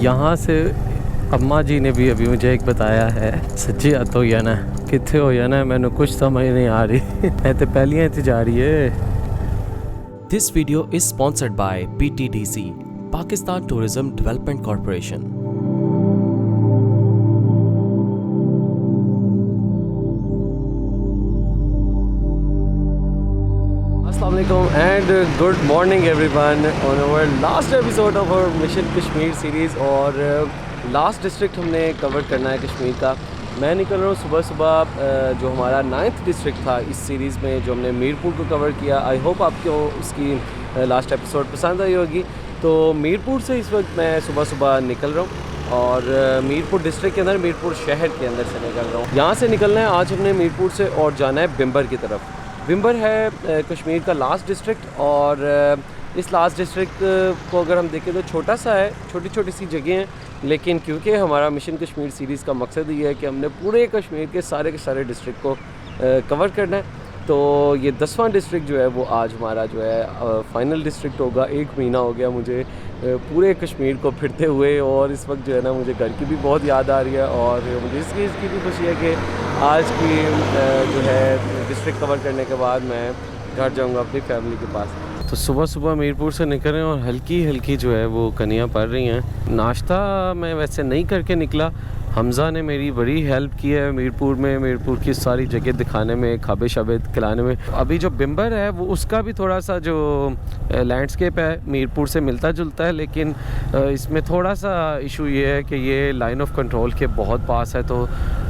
यहाँ से अम्मा जी ने भी अभी मुझे एक बताया है, सच्ची तो या ना कितने हो या ना, मैंने कुछ समझ नहीं आ रही मैं तो पहली इतनी जा रही है। This video is sponsored by PTDC, Pakistan Tourism Development Corporation. Assalamualaikum and good morning everyone on our last episode of our Mission Kashmir series। और लास्ट डिस्ट्रिक्ट हमने कवर करना है कश्मीर का। मैं निकल रहा हूँ सुबह सुबह, जो हमारा 9th डिस्ट्रिक्ट था इस सीरीज़ में, जो हमने मीरपुर को कवर किया। आई होप आपको उसकी लास्ट एपिसोड पसंद आई होगी। तो मीरपुर से इस वक्त मैं सुबह सुबह निकल रहा हूँ और मीरपुर डिस्ट्रिक्ट के अंदर, मीरपुर शहर के अंदर से निकल रहा हूँ। यहाँ से निकलना है आज हमने मीरपुर से और जाना है बिम्बर की तरफ। बिम्बर है कश्मीर का लास्ट डिस्ट्रिक्ट और इस लास्ट डिस्ट्रिक्ट को अगर हम देखें तो छोटा सा है, छोटी छोटी सी जगह हैं, लेकिन क्योंकि हमारा मिशन कश्मीर सीरीज़ का मकसद ये है कि हमने पूरे कश्मीर के सारे डिस्ट्रिक्ट को कवर करना है। तो ये 10वां डिस्ट्रिक्ट जो है वो आज हमारा जो है फाइनल डिस्ट्रिक्ट होगा। 1 महीना हो गया मुझे पूरे कश्मीर को फिरते हुए और इस वक्त जो है ना मुझे घर की भी बहुत याद आ रही है और मुझे इस चीज़ की भी खुशी है कि आज की जो है डिस्ट्रिक्ट कवर करने के बाद मैं घर जाऊंगा अपनी फैमिली के पास। तो सुबह सुबह मीरपुर से निकल रहे हैं और हल्की हल्की जो है वो कनियाँ पड़ रही हैं। नाश्ता मैं वैसे नहीं करके निकला, हमज़ा ने मेरी बड़ी हेल्प की है मीरपुर में, मीरपुर की सारी जगह दिखाने में, खाबे शाबे खिलाने में। अभी जो बिम्बर है वो उसका भी थोड़ा सा जो लैंडस्केप है मीरपुर से मिलता जुलता है, लेकिन इसमें थोड़ा सा इशू ये है कि ये लाइन ऑफ कंट्रोल के बहुत पास है, तो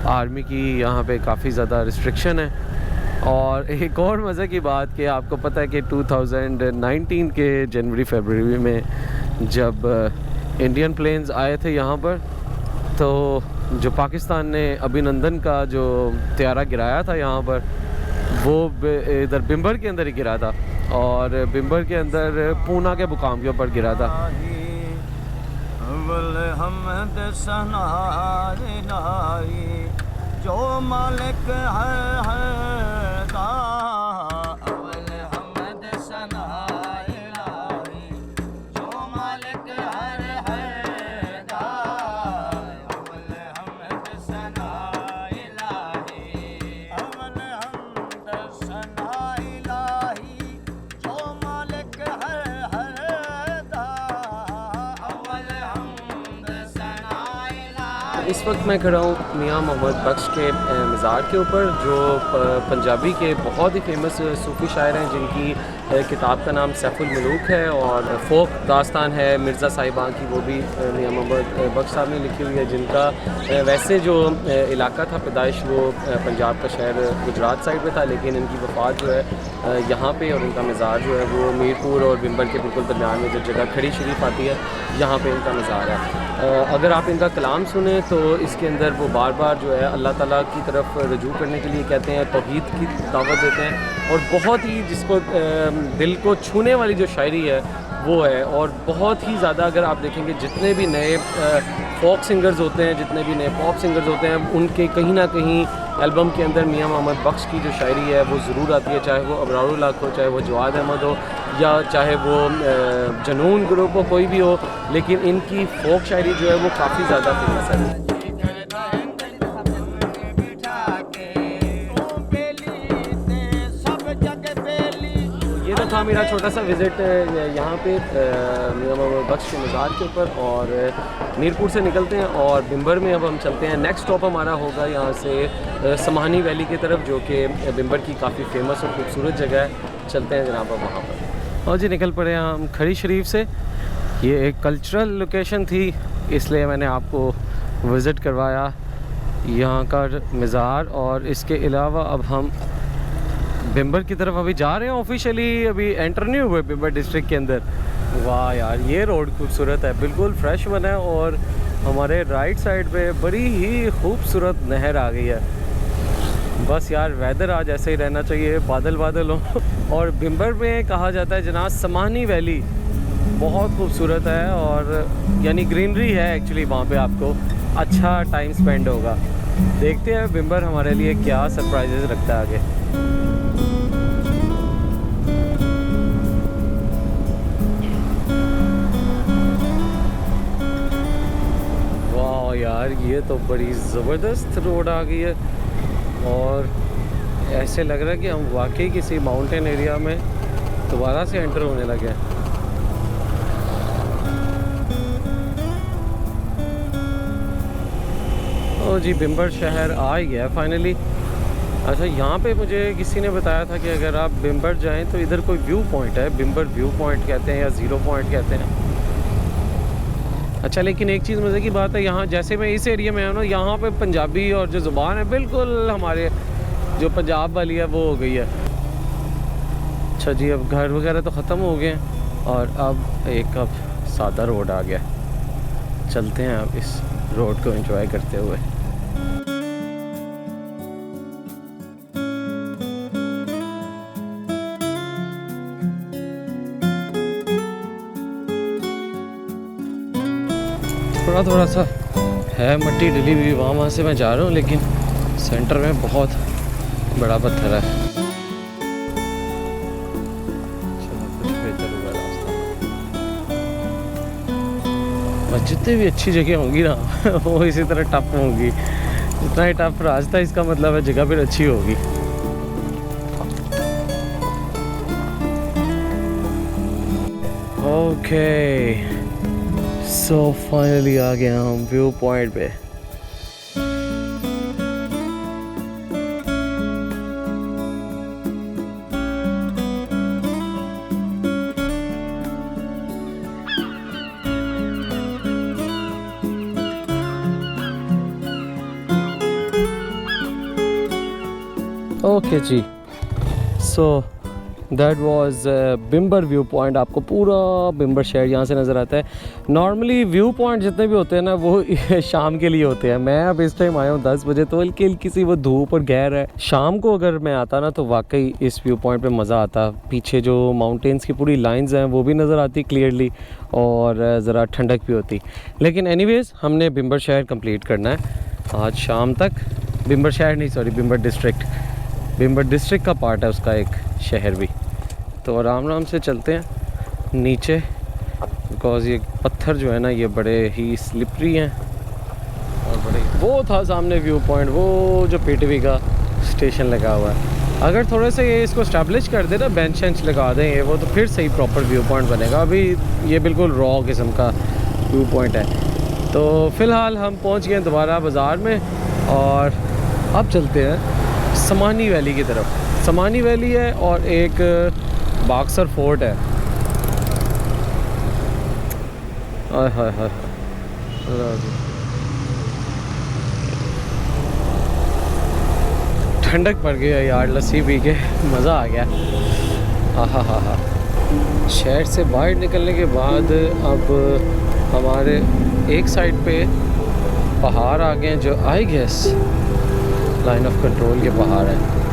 आर्मी की यहाँ पे काफ़ी ज़्यादा रिस्ट्रिक्शन है। और एक और मज़े की बात कि आपको पता है कि 2019 के जनवरी-फरवरी में जब इंडियन प्लेन्स आए थे यहाँ पर, तो जो पाकिस्तान ने अभिनंदन का जो त्यारा गिराया था यहाँ पर, वो इधर बिम्बर के अंदर ही गिरा था और बिम्बर के अंदर पूना के मुकाम के ऊपर गिरा था। जो मालिक इस वक्त मैं खड़ा हूँ मियाँ मोहम्मद बख्श के मज़ार के ऊपर, जो पंजाबी के बहुत ही फेमस सूफ़ी शायर हैं, जिनकी किताब का नाम सैफुल मलूक है और फ़ोक दास्तान है मिर्ज़ा साहिबां की, वो भी मियाँ मोहम्मद बख्श साहब ने लिखी हुई है। जिनका वैसे जो इलाका था पैदाइश वो पंजाब का शहर गुजरात साइड पे था, लेकिन इनकी वफ़ात जो है यहाँ पे और इनका मज़ार जो है वो मीरपुर और बिम्बर के बिल्कुल दरमियान में जो जगह खड़ी शरीफ आती है, यहाँ पे इनका मज़ार है। अगर आप इनका कलाम सुने तो इसके अंदर वो बार बार जो है अल्लाह ताला की तरफ रजू करने के लिए कहते हैं, तौहीद की दावत देते हैं और बहुत ही जिसको दिल को छूने वाली जो शायरी है वो है। और बहुत ही ज़्यादा अगर आप देखेंगे जितने भी नए फोक सिंगर्स होते हैं, जितने भी नए पॉप सिंगर्स होते हैं, उनके कहीं ना कहीं एल्बम के अंदर मियाँ मोहम्मद बख्श की जो शायरी है वो ज़रूर आती है, चाहे वो अबरारुल हक हो, चाहे वो जवाद अहमद हो, या चाहे वो जनून ग्रुप हो, कोई भी हो, लेकिन इनकी फोक शायरी जो है वो काफ़ी ज़्यादा फेमस है। ये तो था मेरा छोटा सा विज़िट यहाँ पे मियाँ मोहम्मद बख्श के मज़ार के ऊपर, और मीरपुर से निकलते हैं और बिम्बर में अब हम चलते हैं। नेक्स्ट स्टॉप हमारा होगा यहाँ से समानी वैली की तरफ, जो कि बिम्बर की काफ़ी फेमस और खूबसूरत जगह है। चलते हैं जनाब अब वहाँ पर। और जी निकल पड़े हम खड़ी शरीफ से। ये एक कल्चरल लोकेशन थी, इसलिए मैंने आपको विज़िट करवाया यहाँ का मज़ार। और इसके अलावा अब हम बिम्बर की तरफ अभी जा रहे हैं। ऑफिशियली अभी एंटर नहीं हुए बिम्बर डिस्ट्रिक्ट के अंदर। वाह यार, ये रोड खूबसूरत है, बिल्कुल फ्रेश बना है और हमारे राइट साइड पे बड़ी ही खूबसूरत नहर आ गई है। बस यार वेदर आज ऐसे ही रहना चाहिए, बादल बादल हो। और बिम्बर में कहा जाता है जनाब समानी वैली बहुत खूबसूरत है और यानी ग्रीनरी है एक्चुअली वहाँ पे, आपको अच्छा टाइम स्पेंड होगा। देखते हैं बिम्बर हमारे लिए क्या सरप्राइजेस रखता है आगे। है तो बड़ी ज़बरदस्त रोड आ गई है और ऐसे लग रहा है कि हम वाकई किसी माउंटेन एरिया में दोबारा से एंटर होने लगे हैं। ओ जी, बिम्बर शहर आ ही गया फाइनली। अच्छा, यहाँ पे मुझे किसी ने बताया था कि अगर आप बिम्बर जाएं तो इधर कोई व्यू पॉइंट है, बिम्बर व्यू पॉइंट कहते हैं या ज़ीरो पॉइंट कहते हैं। अच्छा, लेकिन एक चीज़ मज़े की बात है, यहाँ जैसे मैं इस एरिया में हूँ ना, यहाँ पे पंजाबी और जो ज़ुबान है बिल्कुल हमारे जो पंजाब वाली है वो हो गई है। अच्छा जी, अब घर वगैरह तो ख़त्म हो गए हैं और अब सादा रोड आ गया। चलते हैं अब इस रोड को एंजॉय करते हुए। थोड़ा सा है मट्टी डली हुई, वहाँ से मैं जा रहा हूँ, लेकिन सेंटर में बहुत बड़ा पत्थर है। चलो कुछ बेहतर होगा रास्ता। जितनी भी अच्छी जगह होंगी ना वो इसी तरह टफ होंगी। जितना ही टफ रास्ता इसका मतलब है जगह फिर अच्छी होगी। ओके, सो फाइनली आ गया हम व्यू पॉइंट पे। ओके जी, so that was Bimber view point. आपको पूरा बिम्बर शहर यहाँ से नज़र आता है। नॉर्मली व्यू पॉइंट जितने भी होते हैं ना वो शाम के लिए होते हैं। मैं अब इस टाइम आया हूँ 10 बजे, तो हल्की हल्की सी वो धूप और गहर है। शाम को अगर मैं आता ना तो वाकई इस व्यू पॉइंट पे मज़ा आता। पीछे जो माउंटेन्स की पूरी लाइंस हैं वो भी नज़र आती क्लियरली और ज़रा ठंडक भी होती। लेकिन एनीवेज़ हमने बिम्बर शहर कंप्लीट करना है आज शाम तक। बिम्बर शहर नहीं, सॉरी, बिम्बर डिस्ट्रिक्ट। बिम्बर डिस्ट्रिक्ट का पार्ट है उसका एक शहर भी। तो आराम से चलते हैं नीचे, बिकॉज़ ये पत्थर जो है ना ये बड़े ही स्लिपरी हैं और बड़े। वो था सामने व्यू पॉइंट, वो जो पीटीवी का स्टेशन लगा हुआ है। अगर थोड़े से ये इसको स्टैब्लिश कर दे ना, बेंच वेंच लगा दें ये वो, तो फिर सही प्रॉपर व्यू पॉइंट बनेगा। अभी ये बिल्कुल रॉ किस्म का व्यू पॉइंट है। तो फ़िलहाल हम पहुँच गए दोबारा बाज़ार में और अब चलते हैं समानी वैली की तरफ। समानी वैली है और एक बाक्सर फोर्ट है। हाय हाय हाय, ठंडक पड़ गई है यार, लस्सी पी के मज़ा आ गया। आहा हा हा। शहर से बाहर निकलने के बाद अब हमारे एक साइड पे पहाड़ आ गए हैं जो I guess line of control के पहाड़ हैं।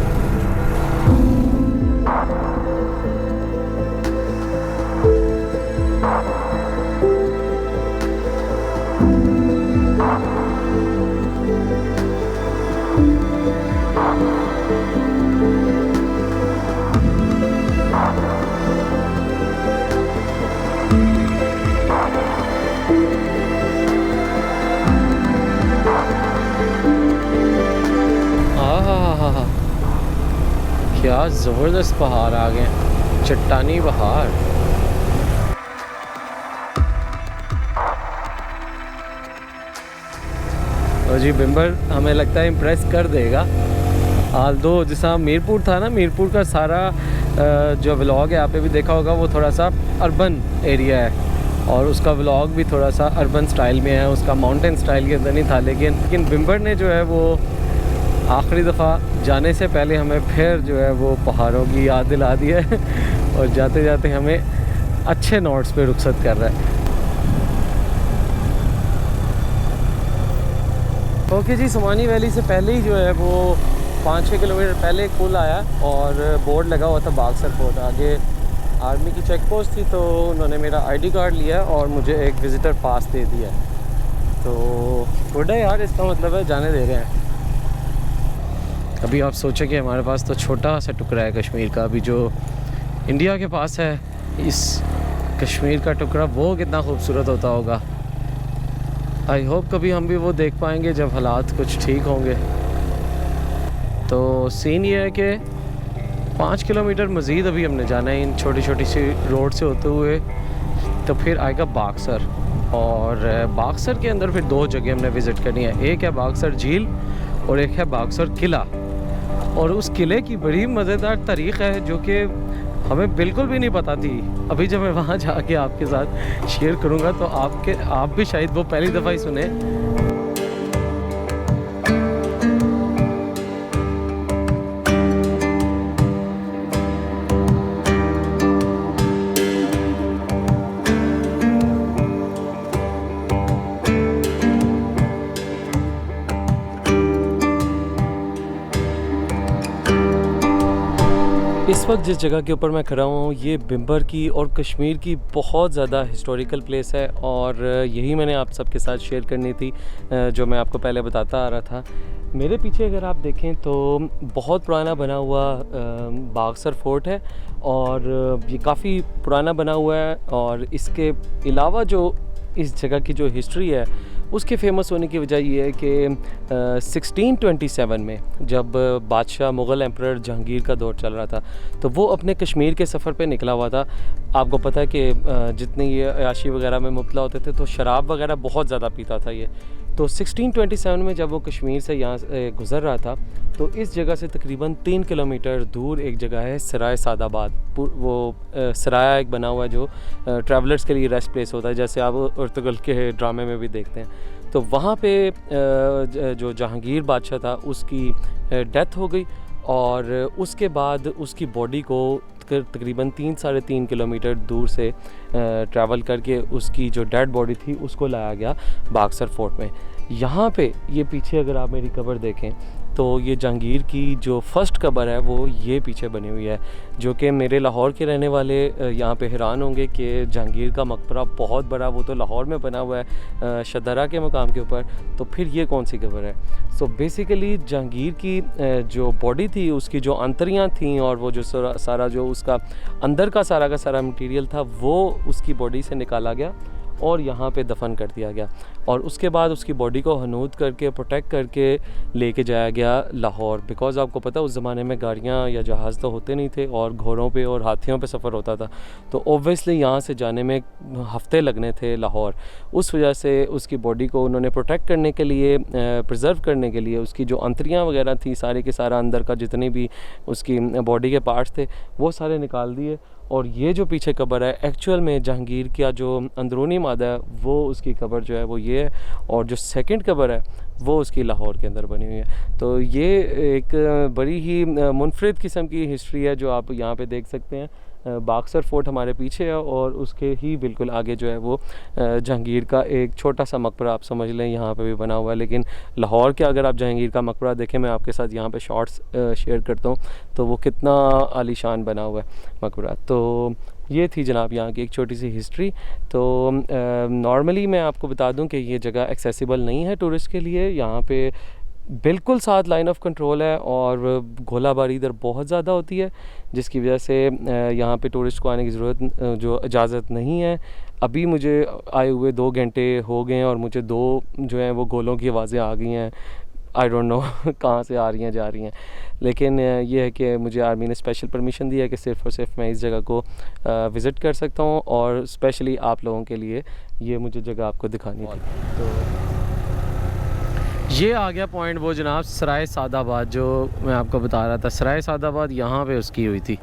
क्या ज़बरदस्त पहाड़ आ गए, चट्टानी पहाड़। और जी बिम्बर हमें लगता है इम्प्रेस कर देगा। हाल दो जैसा मीरपुर था ना, मीरपुर का सारा जो व्लॉग है आप पे भी देखा होगा, वो थोड़ा सा अर्बन एरिया है और उसका व्लॉग भी थोड़ा सा अर्बन स्टाइल में है, उसका माउंटेन स्टाइल के अंदर नहीं था। लेकिन बिम्बर ने जो है वो आखिरी दफ़ा जाने से पहले हमें फिर जो है वो पहाड़ों की याद दिला दी है और जाते जाते हमें अच्छे नोट्स पे रुखसत कर रहा है। ओके जी, समानी वैली से पहले ही जो है वो 5-6 किलोमीटर पहले एक पुल आया और बोर्ड लगा हुआ था बाक्सर फोर्ट। आगे आर्मी की चेक पोस्ट थी तो उन्होंने मेरा आईडी कार्ड लिया और मुझे एक विज़िटर पास दे दिया। तो गुड है यार, इसका मतलब है जाने दे रहे हैं। अभी आप सोचें कि हमारे पास तो छोटा सा टुकड़ा है कश्मीर का, अभी जो इंडिया के पास है इस कश्मीर का टुकड़ा वो कितना खूबसूरत होता होगा। आई होप कभी हम भी वो देख पाएंगे जब हालात कुछ ठीक होंगे। तो सीन ये है कि 5 किलोमीटर मज़ीद अभी हमने जाना है इन छोटी छोटी सी रोड से होते हुए, तो फिर आएगा बाक्सर। और बाक्सर के अंदर फिर 2 जगह हमने विज़िट करनी है, एक है बाक्सर झील और एक है बाक्सर किला। और उस किले की बड़ी मज़ेदार तारीख़ है जो कि हमें बिल्कुल भी नहीं पता थी। अभी जब मैं वहाँ जाके आपके साथ शेयर करूँगा तो आप भी शायद वो पहली दफ़ा ही सुने। इस वक्त जिस जगह के ऊपर मैं खड़ा हूँ ये बिम्बर की और कश्मीर की बहुत ज़्यादा हिस्टोरिकल प्लेस है, और यही मैंने आप सबके साथ शेयर करनी थी जो मैं आपको पहले बताता आ रहा था। मेरे पीछे अगर आप देखें तो बहुत पुराना बना हुआ बाक्सर फोर्ट है, और ये काफ़ी पुराना बना हुआ है। और इसके अलावा जो इस जगह की जो हिस्ट्री है उसके फेमस होने की वजह ये है कि 1627 में जब बादशाह मुग़ल एम्परर जहांगीर का दौर चल रहा था तो वो अपने कश्मीर के सफ़र पे निकला हुआ था। आपको पता है कि जितनी ये अयाशी वगैरह में मुब्तला होते थे तो शराब वगैरह बहुत ज़्यादा पीता था ये। तो 1627 में जब वो कश्मीर से यहाँ से गुज़र रहा था तो इस जगह से तकरीबन 3 किलोमीटर दूर एक जगह है सराय सादाबाद। वो सराया एक बना हुआ है जो ट्रैवलर्स के लिए रेस्ट प्लेस होता है, जैसे आप अर्तुगरुल के ड्रामे में भी देखते हैं। तो वहाँ पे जो जहांगीर बादशाह था उसकी डेथ हो गई, और उसके बाद उसकी बॉडी को तकरीबन 3-3.5 किलोमीटर दूर से ट्रैवल करके उसकी जो डेड बॉडी थी उसको लाया गया बाक्सर फोर्ट में। यहाँ पे ये पीछे अगर आप मेरी कब्र देखें तो ये जहांगीर की जो फर्स्ट कब्र है वो ये पीछे बनी हुई है, जो कि मेरे लाहौर के रहने वाले यहाँ पे हैरान होंगे कि जहांगीर का मकबरा बहुत बड़ा, वो तो लाहौर में बना हुआ है शदरा के मकाम के ऊपर, तो फिर ये कौन सी कब्र है। सो बेसिकली जहांगीर की जो बॉडी थी उसकी जो अंतरियाँ थीं और वो जो सारा जो उसका अंदर का सारा मटेरियल था वो उसकी बॉडी से निकाला गया और यहाँ पे दफन कर दिया गया, और उसके बाद उसकी बॉडी को हनूद करके प्रोटेक्ट करके लेके जाया गया लाहौर। बिकॉज़ आपको पता उस ज़माने में गाड़ियाँ या जहाज़ तो होते नहीं थे और घोड़ों पे और हाथियों पे सफ़र होता था, तो ओब्वियसली यहाँ से जाने में हफ़्ते लगने थे लाहौर। उस वजह से उसकी बॉडी को उन्होंने प्रोटेक्ट करने के लिए, प्रिजर्व करने के लिए उसकी जो अंतरियाँ वगैरह थी सारे के सारा अंदर का जितने भी उसकी बॉडी के पार्ट्स थे वो सारे निकाल दिए। और ये जो पीछे कब्र है एक्चुअल में जहांगीर का जो अंदरूनी मादा है वो उसकी कब्र जो है वो ये है, और जो सेकंड कब्र है वो उसकी लाहौर के अंदर बनी हुई है। तो ये एक बड़ी ही मुनफरिद किस्म की हिस्ट्री है जो आप यहाँ पे देख सकते हैं। बाक्सर फोर्ट हमारे पीछे है और उसके ही बिल्कुल आगे जो है वो जहांगीर का एक छोटा सा मकबरा आप समझ लें यहाँ पे भी बना हुआ है। लेकिन लाहौर के अगर आप जहांगीर का मकबरा देखें, मैं आपके साथ यहाँ पे शॉर्ट्स शेयर करता हूँ तो वो कितना आलीशान बना हुआ है मकबरा। तो ये थी जनाब यहाँ की एक छोटी सी हिस्ट्री। तो नॉर्मली मैं आपको बता दूँ कि ये जगह एक्सेसिबल नहीं है टूरिस्ट के लिए। यहाँ पे बिल्कुल साथ लाइन ऑफ कंट्रोल है और गोलाबारी इधर बहुत ज़्यादा होती है, जिसकी वजह से यहाँ पे टूरिस्ट को आने की ज़रूरत जो इजाज़त नहीं है। अभी मुझे आए हुए 2 घंटे हो गए हैं और मुझे 2 जो हैं वो गोलों की आवाज़ें आ गई हैं। आई डोंट नो कहाँ से आ रही हैं जा रही हैं, लेकिन ये है कि मुझे आर्मी ने स्पेशल परमिशन दी है कि सिर्फ़ और सिर्फ मैं इस जगह को विज़िट कर सकता हूँ, और स्पेशली आप लोगों के लिए ये मुझे जगह आपको दिखानी थी। तो ये आ गया पॉइंट वो जनाब सराय सादाबाद जो मैं आपको बता रहा था। सराय सादाबाद यहाँ पे उसकी हुई थी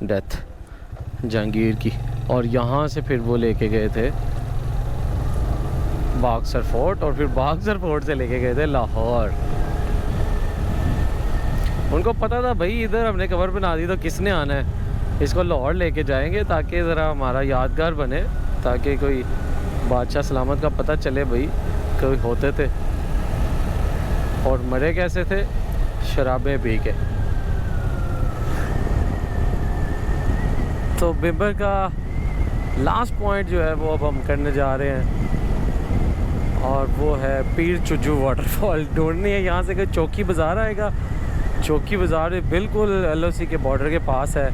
डेथ जहांगीर की, और यहाँ से फिर वो लेके गए थे बाक्सर फोर्ट, और फिर बाक्सर फोर्ट से लेके गए थे लाहौर। उनको पता था भाई इधर हमने कवर बना दी तो किसने आना है, इसको लाहौर लेके जाएंगे ताकि ज़रा हमारा यादगार बने, ताकि कोई बादशाह सलामत का पता चले भाई कोई होते थे और मरे कैसे थे, शराबें पी के। तो बिम्बर का लास्ट पॉइंट जो है वो अब हम करने जा रहे हैं, और वो है पीर चुजू वाटरफॉल। ढूंढनी है यहाँ से कि चौकी बाज़ार आएगा। चौकी बाज़ार बिल्कुल LOC के बॉर्डर के पास है,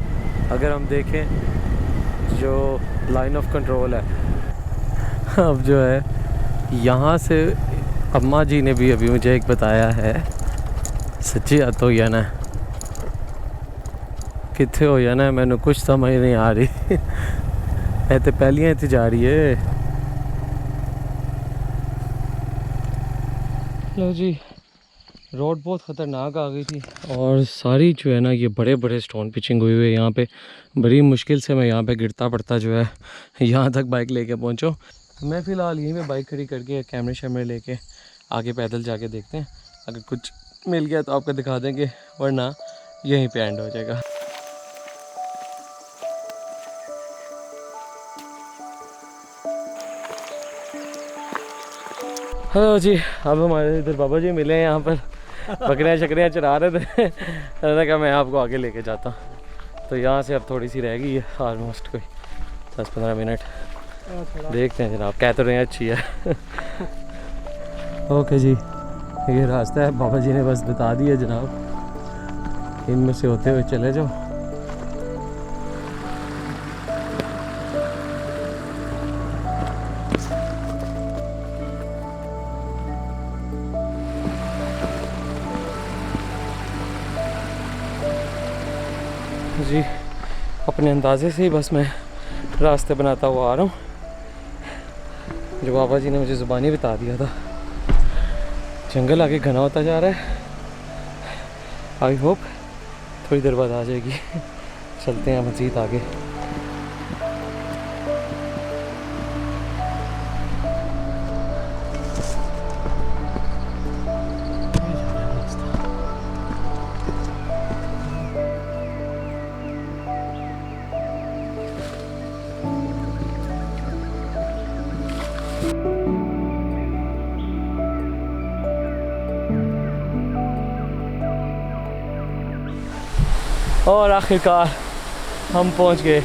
अगर हम देखें जो लाइन ऑफ कंट्रोल है। अब जो है यहाँ से अम्मा जी ने भी अभी मुझे एक बताया है, सच्ची बात हो या ना कितने हो या ना, मैंने कुछ समझ नहीं आ रही। मैं तो पहलियाँ इतनी जा रही है। लो जी, रोड बहुत ख़तरनाक आ गई थी और सारी जो है ना ये बड़े बड़े स्टोन पिचिंग हुई हुई है यहाँ पे। बड़ी मुश्किल से मैं यहाँ पे गिरता पड़ता जो है यहाँ तक बाइक लेके पहुँचो। मैं फ़िलहाल यहीं पे बाइक खड़ी करके कैमरे शैमरे लेके आगे पैदल जाके देखते हैं, अगर कुछ मिल गया तो आपको दिखा देंगे, वरना यहीं पे एंड हो जाएगा। हेलो जी, अब हमारे इधर बाबा जी मिले हैं यहाँ पर, बकरियाँ शकरियाँ चरा रहे थे। मैंने कहा मैं आपको आगे लेके जाता हूँ। तो यहाँ से अब थोड़ी सी रह गई है, ऑलमोस्ट कोई 10-15 मिनट, देखते हैं जनाब। कह तो रहे हैं अच्छी है। ओके जी, ये रास्ता है, बाबा जी ने बस बता दिया जनाब, इनमें से होते हुए चले जाओ। जी अपने अंदाजे से ही बस मैं रास्ते बनाता हुआ आ रहा हूँ, जो बाबा जी ने मुझे ज़ुबानी बता दिया था। जंगल आगे घना होता जा रहा है, आई होप थोड़ी देर बाद आ जाएगी। चलते हैं मज़ीद आगे। और आखिरकार हम पहुंच गए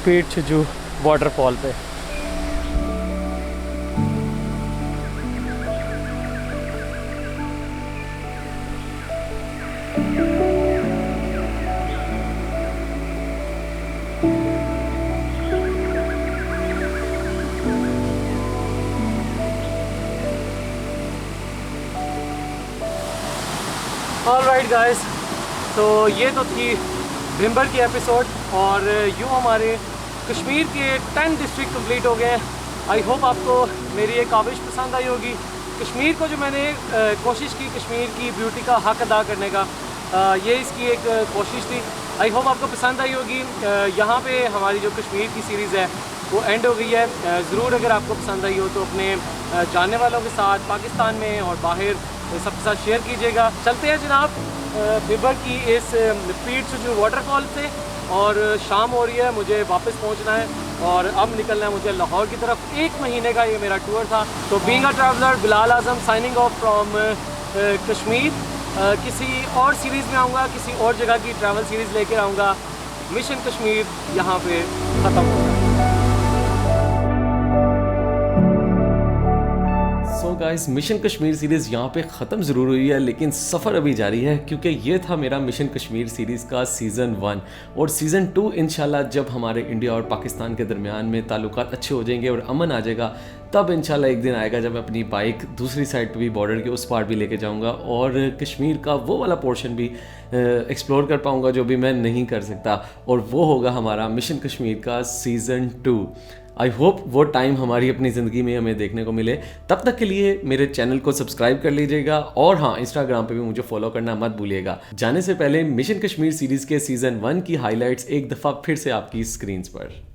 पीट छुजू वाटरफॉल पे। ऑलराइट गाइस, तो ये तो थी दिसंबर की एपिसोड, और यूँ हमारे कश्मीर के 10 डिस्ट्रिक्ट कंप्लीट हो गए हैं। आई होप आपको मेरी ये काविश पसंद आई होगी। कश्मीर को जो मैंने कोशिश की, कश्मीर की ब्यूटी का हक अदा करने का, ये इसकी एक कोशिश थी। आई होप आपको पसंद आई होगी। यहाँ पे हमारी जो कश्मीर की सीरीज़ है वो एंड हो गई है। ज़रूर अगर आपको पसंद आई हो तो अपने जानने वालों के साथ पाकिस्तान में और बाहर सबके साथ शेयर कीजिएगा। चलते हैं जनाब बिबर की इस पीट छुजू वाटरफॉल से, और शाम हो रही है, मुझे वापस पहुंचना है और अब निकलना है मुझे लाहौर की तरफ। 1 महीने का ये मेरा टूर था। तो being a traveller, Bilal Azam signing off from Kashmir. किसी और सीरीज़ में आऊँगा, किसी और जगह की ट्रैवल सीरीज़ लेकर आऊँगा। मिशन कश्मीर यहाँ पे ख़त्म हो रहा है। So guys, mission Kashmir series यहाँ पे ख़त्म ज़रूर हुई है, लेकिन सफ़र अभी जारी है, क्योंकि ये था मेरा मिशन कश्मीर सीरीज़ का सीज़न 1। और सीज़न 2 इंशाल्लाह जब हमारे इंडिया और पाकिस्तान के दरमियान में ताल्लुकात अच्छे हो जाएंगे और अमन आ जाएगा, तब इंशाल्लाह एक दिन आएगा जब मैं अपनी बाइक दूसरी साइड पे भी, बॉर्डर के उस पार भी लेके जाऊंगा और कश्मीर का वो वाला पोर्शन भी एक्सप्लोर कर पाऊंगा जो भी मैं नहीं कर सकता, और वो होगा हमारा मिशन कश्मीर का सीज़न 2। आई होप वो टाइम हमारी अपनी ज़िंदगी में हमें देखने को मिले। तब तक के लिए मेरे चैनल को सब्सक्राइब कर लीजिएगा, और हाँ, इंस्टाग्राम पे भी मुझे फॉलो करना मत भूलिएगा। जाने से पहले मिशन कश्मीर सीरीज़ के सीज़न 1 की हाइलाइट्स एक दफ़ा फिर से आपकी स्क्रीन्स पर।